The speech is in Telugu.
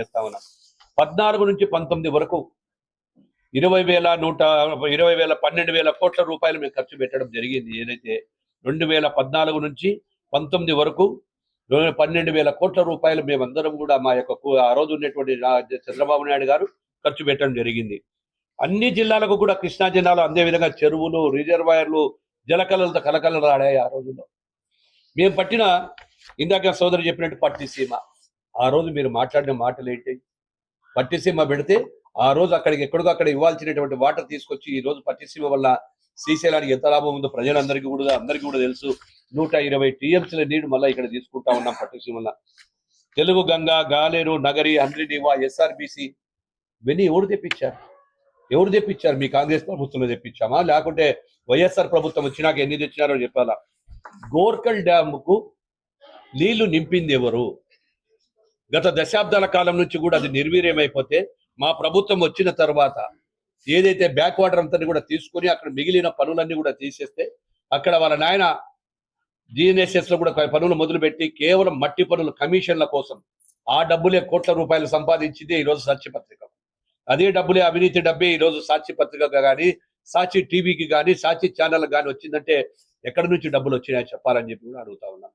చేస్తా ఉన్నాం. 14 నుంచి 19 వరకు 12,000 కోట్ల రూపాయలు మేము ఖర్చు పెట్టడం జరిగింది. ఏదైతే 2014 నుంచి 19 వరకు 12,000 కోట్ల రూపాయలు మేమందరం కూడా మా యొక్క ఆ రోజు ఉన్నటువంటి చంద్రబాబు నాయుడు గారు ఖర్చు పెట్టడం జరిగింది. అన్ని జిల్లాలకు కూడా కృష్ణా జిల్లాలో అదే విధంగా చెరువులు, రిజర్వాయర్లు జలకళలతో కలకలలాడాయి. ఆ రోజుల్లో మేము పట్టిన, ఇందాక సోదరు చెప్పినట్టు పట్టిసీమ, ఆ రోజు మీరు మాట్లాడిన మాటలు ఏంటి? పట్టిసీమ పెడితే ఆ రోజు అక్కడికి ఎక్కడికో అక్కడ ఇవ్వాల్సినటువంటి వాటర్ తీసుకొచ్చి ఈ రోజు పట్టిసీమ వల్ల శ్రీశైలానికి ఎంత లాభం ఉందో ప్రజలందరికీ కూడా తెలుసు. 120 టీఎంసీల నీళ్లు మళ్ళీ ఇక్కడ తీసుకుంటా ఉన్నాం పట్టిసీమ వల్ల. తెలుగు గంగా, గాలేరు, నగరి, హంద్రీనీవా, ఎస్ఆర్బిసి ఇవన్నీ ఎవరు తెప్పించారు? మీ కాంగ్రెస్ ప్రభుత్వంలో తెప్పించామా, లేకుంటే వైఎస్ఆర్ ప్రభుత్వం వచ్చినాక ఎన్ని తెచ్చినారో చెప్పాలా? గోర్కల్ డ్యాముకు నీళ్లు నింపింది ఎవరు? గత దశాబ్దాల కాలం నుంచి కూడా అది నిర్వీర్యమైపోతే మా ప్రభుత్వం వచ్చిన తర్వాత ఏదైతే బ్యాక్ వాటర్ అంతా కూడా తీసుకొని అక్కడ మిగిలిన పనులన్నీ కూడా తీసేస్తే అక్కడ వాళ్ళ నాయన జిఎన్ఎస్ఎస్ లో కూడా పనులు మొదలుపెట్టి కేవలం మట్టి పనుల కమిషన్ల కోసం ఆ డబ్బులే కోట్ల రూపాయలు సంపాదించింది ఈరోజు సాక్షిపత్రిక. అదే డబ్బులే, అవినీతి డబ్బే ఈరోజు సాక్షిపత్రికగా కానీ, సాక్షి టీవీకి కానీ, సాక్షి ఛానల్ కానీ వచ్చిందంటే ఎక్కడి నుంచి డబ్బులు వచ్చినాయో చెప్పాలని చెప్పి కూడా అడుగుతా ఉన్నాను.